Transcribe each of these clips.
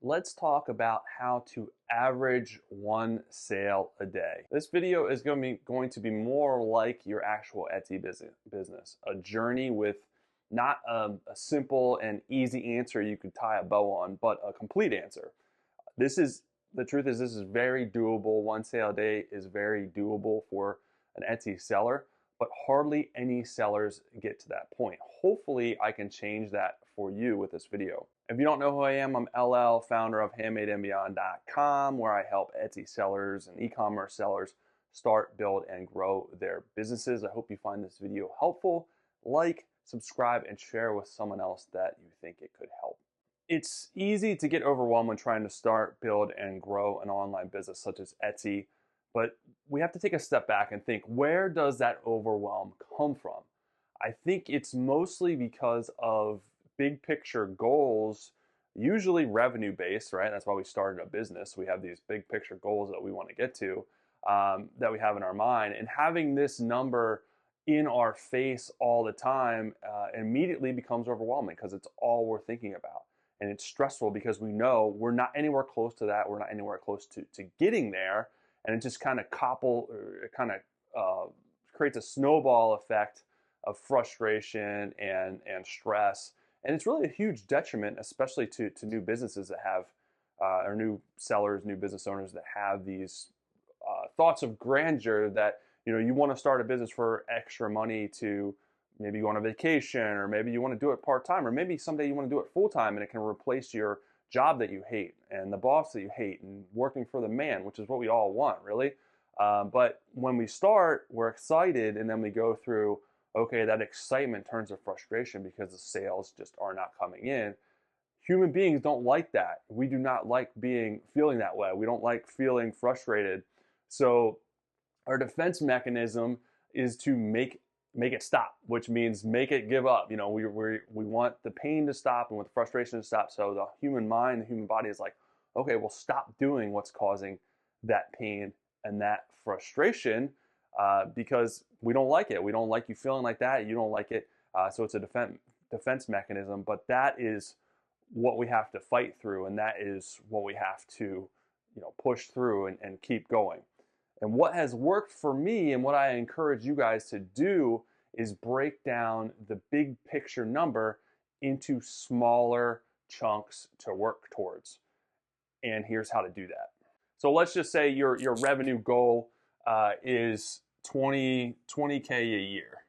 let's talk about how to average one sale a day. This video is going to be more like your actual Etsy business, a journey with not a simple and easy answer you could tie a bow on, but a complete answer. The truth is, this is very doable. One sale a day is very doable for an Etsy seller, but hardly any sellers get to that point. Hopefully, I can change that for you with this video. If you don't know who I am, I'm LL, founder of HandmadeandBeyond.com, where I help Etsy sellers and e-commerce sellers start, build, and grow their businesses. I hope you find this video helpful. Like, subscribe, and share with someone else that you think it could help. It's easy to get overwhelmed when trying to start, build, and grow an online business such as Etsy, but we have to take a step back and think, where does that overwhelm come from? I think it's mostly because of big picture goals, usually revenue based, right? That's why we started a business. We have these big picture goals that we want to get to, that we have in our mind, and having this number in our face all the time immediately becomes overwhelming because it's all we're thinking about. And it's stressful because we know we're not anywhere close to that. We're not anywhere close to getting there. And it just kind of creates a snowball effect of frustration and stress. And it's really a huge detriment, especially to new businesses that have, or new sellers, new business owners that have these thoughts of grandeur that, you want to start a business for extra money to maybe go on a vacation, or maybe you want to do it part-time, or maybe someday you want to do it full-time and it can replace your job that you hate and the boss that you hate and working for the man, which is what we all want, really. But when we start, we're excited, and then we go through, okay, that excitement turns to frustration because the sales just are not coming in. Human beings don't like that. We do not like feeling that way. We don't like feeling frustrated. So our defense mechanism is to make it stop, which means make it give up. We want the pain to stop and with frustration to stop. So the human mind, the human body is like, okay, well, stop doing what's causing that pain and that frustration because we don't like it. We don't like you feeling like that. You don't like it. So it's a defense mechanism, but that is what we have to fight through, and that is what we have to push through and keep going. And what has worked for me, and what I encourage you guys to do, is break down the big picture number into smaller chunks to work towards. And here's how to do that. So let's just say your revenue goal is 20K a year.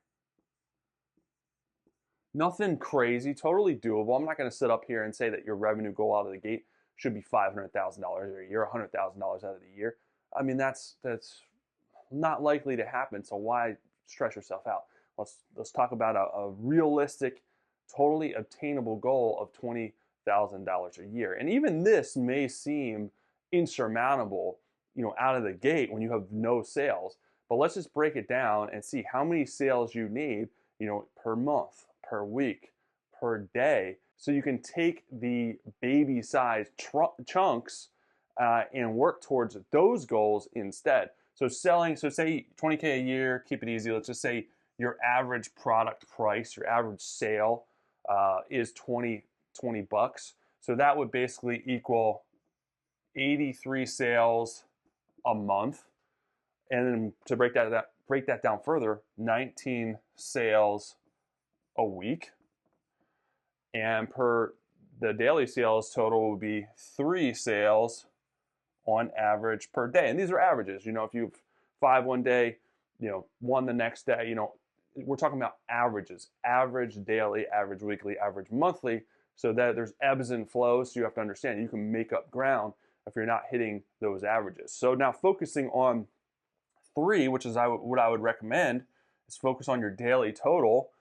Nothing crazy, totally doable. I'm not going to sit up here and say that your revenue goal out of the gate should be $500,000 a year, $100,000 out of the year. I mean, that's not likely to happen. So why stress yourself out? Let's talk about a realistic, totally obtainable goal of $20,000 a year. And even this may seem insurmountable, out of the gate when you have no sales. But let's just break it down and see how many sales you need, per month, per week, per day, so you can take the baby-sized chunks and work towards those goals instead. So say 20K a year, keep it easy. Let's just say your average product price, your average sale is $20. So that would basically equal 83 sales a month. And then to break that down further, 19 sales a week. And the daily sales total would be 3 sales on average per day. And these are averages. If you have 5 one day, 1 the next day, we're talking about averages, average daily, average weekly, average monthly, so that there's ebbs and flows. So you have to understand you can make up ground if you're not hitting those averages. So now focusing on 3, which is what I would recommend, is focus on your daily total.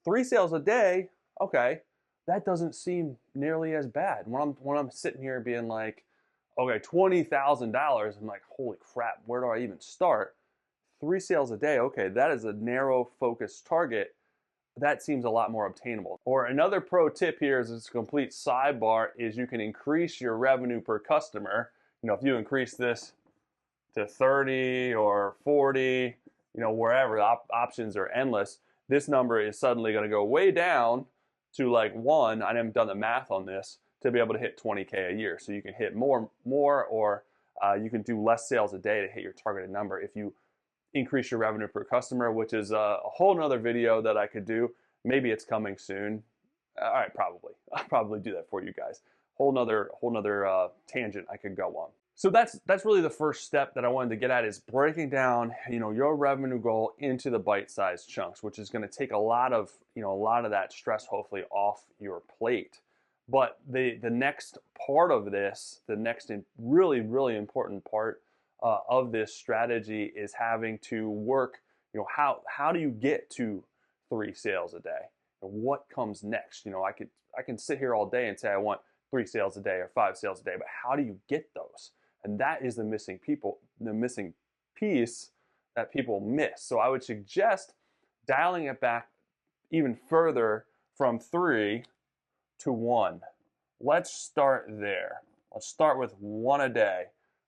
3 sales a day, okay, that doesn't seem nearly as bad. When I'm sitting here being like, okay, $20,000, I'm like, holy crap, where do I even start? 3 sales a day, okay, that is a narrow focused target. That seems a lot more obtainable. Or another pro tip here is a complete sidebar, is you can increase your revenue per customer. If you increase this to 30 or 40, wherever, options are endless. This number is suddenly going to go way down to like 1, I haven't done the math on this, to be able to hit 20K a year. So you can hit more, or you can do less sales a day to hit your targeted number if you increase your revenue per customer, which is a whole nother video that I could do. Maybe it's coming soon. All right, probably. I'll probably do that for you guys. Whole nother tangent I could go on. So that's really the first step that I wanted to get at, is breaking down, your revenue goal into the bite-sized chunks, which is going to take a lot of that stress hopefully off your plate. But the next part of this, the next really, really important part of this strategy is having to work, how do you get to 3 sales a day? And what comes next? I can sit here all day and say I want 3 sales a day or 5 sales a day, but how do you get those? And that is the missing piece that people miss. So I would suggest dialing it back even further from 3 to 1. Let's start there. Let's start with 1 a day,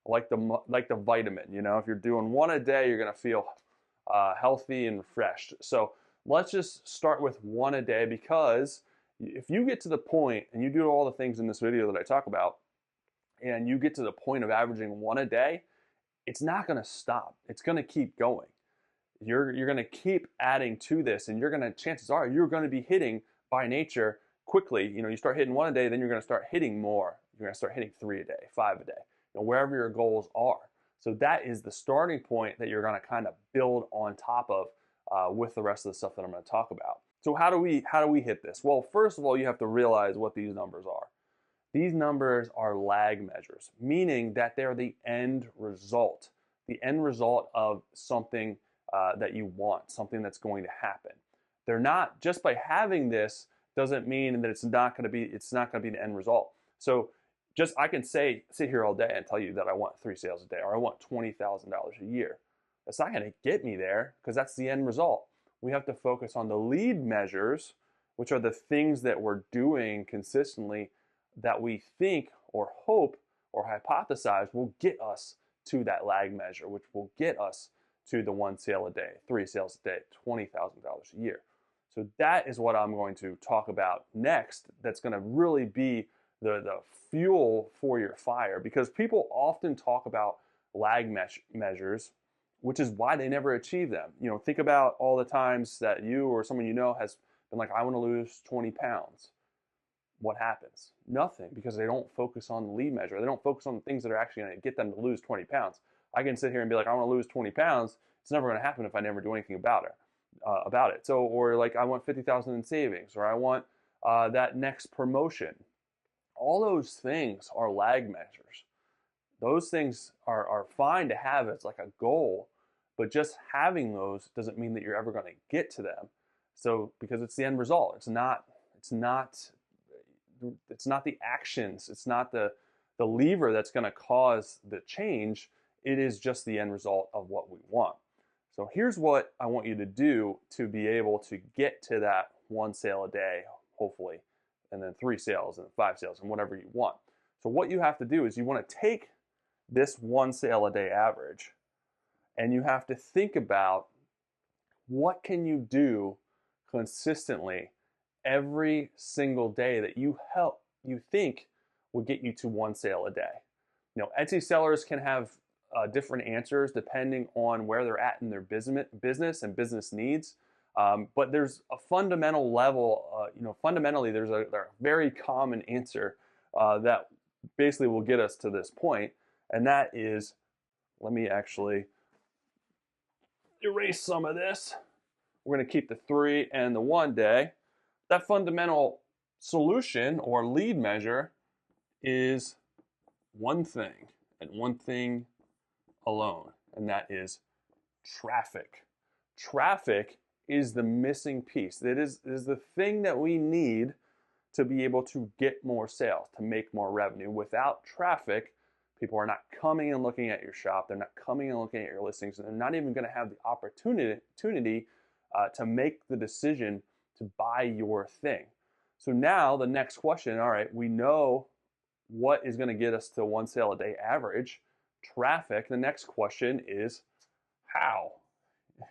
like the vitamin. If you're doing 1 a day, you're gonna feel healthy and refreshed. So let's just start with 1 a day, because if you get to the point and you do all the things in this video that I talk about, and you get to the point of averaging 1 a day, it's not gonna stop. It's gonna keep going. You're gonna keep adding to this, and chances are you're gonna be hitting by nature quickly. You start hitting 1 a day, then you're gonna start hitting more. You're gonna start hitting 3 a day, 5 a day, wherever your goals are. So that is the starting point that you're gonna kind of build on top of with the rest of the stuff that I'm gonna talk about. So how do we hit this? Well, first of all, you have to realize what these numbers are. These numbers are lag measures, meaning that they're the end result of something that you want, something that's going to happen. They're not, just by having this doesn't mean that it's not going to be the end result. So I can sit here all day and tell you that I want 3 sales a day, or I want $20,000 a year. That's not going to get me there, because that's the end result. We have to focus on the lead measures, which are the things that we're doing consistently that we think or hope or hypothesize will get us to that lag measure, which will get us to the 1 sale a day, 3 sales a day, $20,000 a year. So that is what I'm going to talk about next. That's going to really be the fuel for your fire, because people often talk about lag measures, which is why they never achieve them. Think about all the times that you or someone has been like, I want to lose 20 pounds. What happens? Nothing, because they don't focus on the lead measure. They don't focus on the things that are actually going to get them to lose 20 pounds. I can sit here and be like, I want to lose 20 pounds. It's never going to happen if I never do anything about it. So, or like, I want 50,000 in savings, or I want that next promotion. All those things are lag measures. Those things are fine to have as like a goal, but just having those doesn't mean that you're ever going to get to them. So, because it's the end result. It's not the actions. It's not the lever that's going to cause the change. It is just the end result of what we want. So here's what I want you to do to be able to get to that 1 sale a day, hopefully, and then 3 sales and 5 sales and whatever you want. So what you have to do is you want to take this 1 sale a day average, and you have to think about what can you do consistently every single day that you think will get you to 1 sale a day. Etsy sellers can have different answers depending on where they're at in their business and business needs. But there's a fundamental level, fundamentally there's a very common answer that basically will get us to this point. And that is, let me actually erase some of this. We're going to keep the 3 and the 1 day. That fundamental solution or lead measure is one thing, and one thing alone, and that is traffic. Traffic is the missing piece. It is the thing that we need to be able to get more sales, to make more revenue. Without traffic, people are not coming and looking at your shop. They're not coming and looking at your listings, and they're not even going to have the opportunity to make the decision to buy your thing. So now the next question, all right, we know what is going to get us to 1 sale a day average, traffic. The next question is how?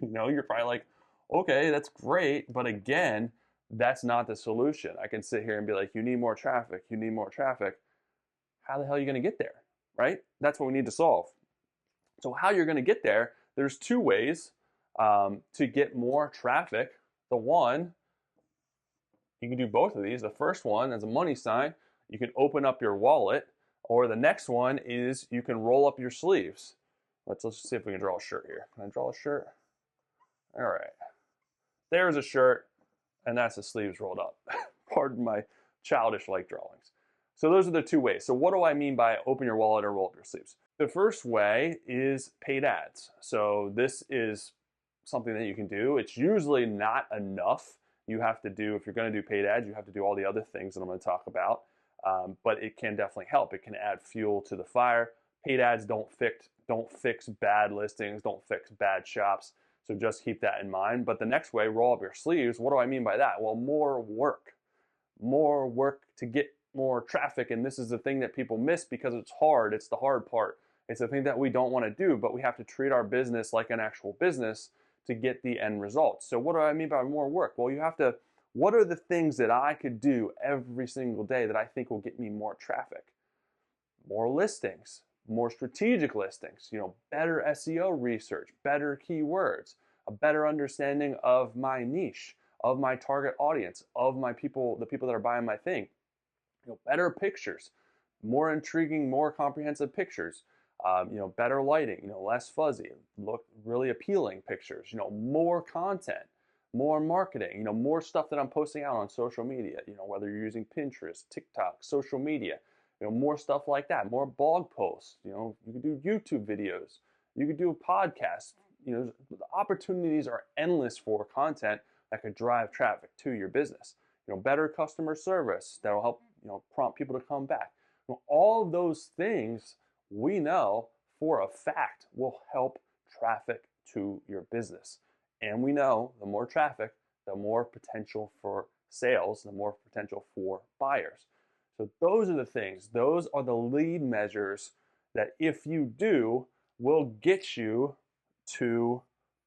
You're probably like, okay, that's great, but again, That's not the solution. I can sit here and be like, you need more traffic, you need more traffic. How the hell are you going to get there? Right? That's what we need to solve. So, how you're going to get there, there's two ways to get more traffic. The one, you can do both of these. The first one is a money sign. You can open up your wallet, or the next one is you can roll up your sleeves. Let's see if we can draw a shirt here. Can I draw a shirt? All right. There's a shirt, and that's the sleeves rolled up. Pardon my childish like drawings. So those are the two ways. So what do I mean by open your wallet or roll up your sleeves? The first way is paid ads. So this is something that you can do. It's usually not enough. You have to do, if you're going to do paid ads, you have to do all the other things that I'm going to talk about. But it can definitely help. It can add fuel to the fire. Paid ads don't fix bad listings, don't fix bad shops. So just keep that in mind. But the next way, roll up your sleeves. What do I mean by that? Well, more work to get more traffic. And this is the thing that people miss because it's hard. It's the hard part. It's the thing that we don't want to do, but we have to treat our business like an actual business to get the end result. So what do I mean by more work? Well, you have to, what are the things that I could do every single day that I think will get me more traffic? More listings, more strategic listings, better SEO research, better keywords, a better understanding of my niche, of my target audience, of my people, the people that are buying my thing. Better pictures, more intriguing, more comprehensive pictures, better lighting, less fuzzy, look really appealing pictures, more content, more marketing, more stuff that I'm posting out on social media, whether you're using Pinterest, TikTok, social media, more stuff like that, more blog posts, you could do YouTube videos, you could do a podcast, the opportunities are endless for content that could drive traffic to your business, better customer service that'll help, prompt people to come back. All of those things we know for a fact will help traffic to your business. And we know the more traffic, the more potential for sales, the more potential for buyers. So those are the things, those are the lead measures that if you do, will get you to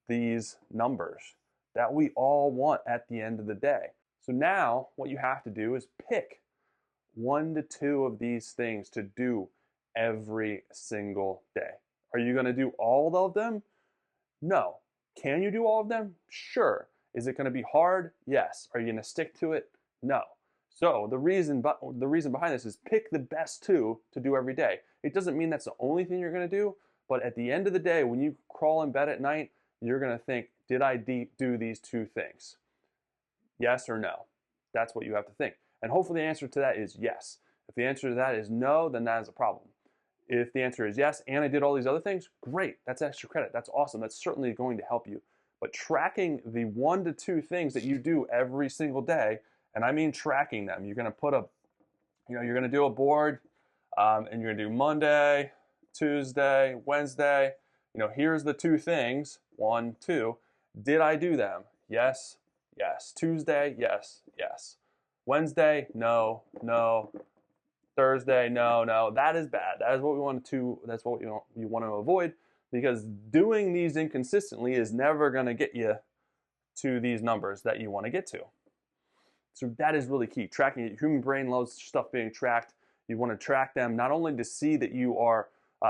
these numbers that we all want at the end of the day. So now what you have to do is pick 1 to 2 of these things to do every single day. Are you going to do all of them? No. Can you do all of them? Sure. Is it going to be hard? Yes. Are you going to stick to it? No. So the reason behind this is pick the best 2 to do every day. It doesn't mean that's the only thing you're going to do, but at the end of the day, when you crawl in bed at night, you're going to think, did I do these 2 things? Yes or no? That's what you have to think. And hopefully the answer to that is yes. If the answer to that is no, then that is a problem. If the answer is yes, and I did all these other things, great. That's extra credit. That's awesome. That's certainly going to help you. But tracking the 1 to 2 things that you do every single day, and I mean tracking them. You're going to put you're going to do a board, and you're going to do Monday, Tuesday, Wednesday. Here's the 2 things. 1, 2. Did I do them? Yes, yes. Tuesday, yes, yes. Wednesday, no, no. Thursday, no, no. That is bad. That is what we want to. That's what you want to avoid, because doing these inconsistently is never going to get you to these numbers that you want to get to. So that is really key. Tracking it. Human brain loves stuff being tracked. You want to track them not only to see that you are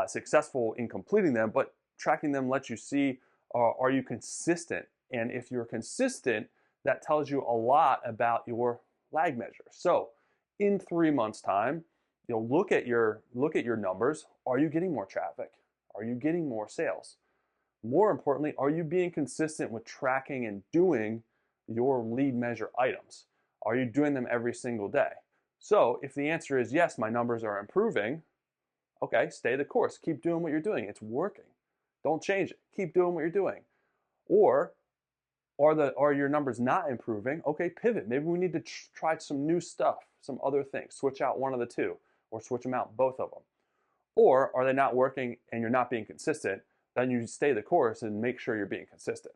successful in completing them, but tracking them lets you see are you consistent. And if you're consistent, that tells you a lot about your lag measure. So in 3 months' time, look at your numbers. Are you getting more traffic? Are you getting more sales? More importantly, are you being consistent with tracking and doing your lead measure items? Are you doing them every single day? So if the answer is yes, my numbers are improving, okay, stay the course. Keep doing what you're doing. It's working. Don't change it. Keep doing what you're doing. Or are your numbers not improving? Okay, pivot. Maybe we need to try some new stuff, some other things. Switch out one of the 2, or switch them out, both of them. Or are they not working and you're not being consistent? Then you stay the course and make sure you're being consistent.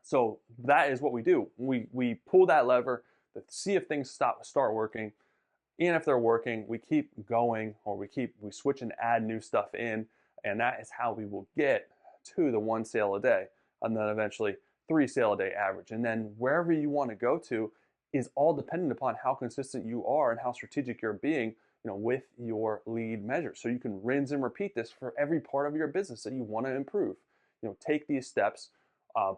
So that is what we do. We pull that lever to see if things start working. And if they're working, we keep going, or we switch and add new stuff in. And that is how we will get to the 1 sale a day, and then eventually 3 sale a day average. And then wherever you want to go to is all dependent upon how consistent you are and how strategic you're being, with your lead measures. So you can rinse and repeat this for every part of your business that you want to improve. Take these steps,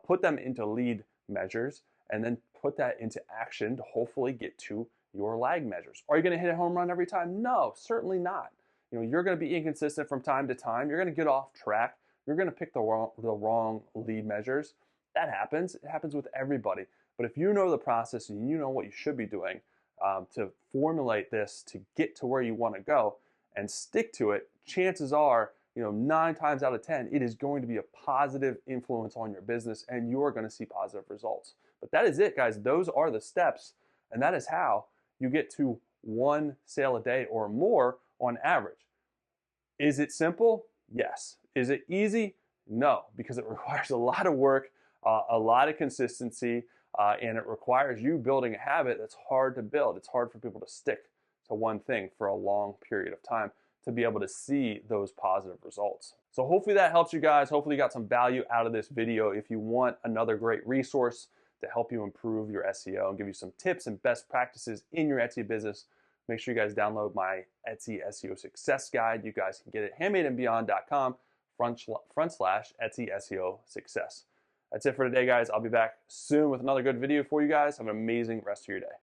put them into lead measures, and then put that into action to hopefully get to your lag measures. Are you going to hit a home run every time? No, certainly not. You're going to be inconsistent from time to time. You're going to get off track. You're going to pick the wrong lead measures. That happens. It happens with everybody. But if you know the process and you know what you should be doing to formulate this to get to where you want to go and stick to it, chances are, 9 times out of 10, it is going to be a positive influence on your business and you're going to see positive results. But that is it, guys. Those are the steps, and that is how you get to 1 sale a day or more on average. Is it simple? Yes. Is it easy? No, because it requires a lot of work, a lot of consistency, and it requires you building a habit that's hard to build. It's hard for people to stick to one thing for a long period of time to be able to see those positive results. So hopefully that helps you guys. Hopefully you got some value out of this video. If you want another great resource to help you improve your SEO and give you some tips and best practices in your Etsy business, make sure you guys download my Etsy SEO Success Guide. You guys can get it at handmadeandbeyond.com/Etsy SEO Success. That's it for today, guys. I'll be back soon with another good video for you guys. Have an amazing rest of your day.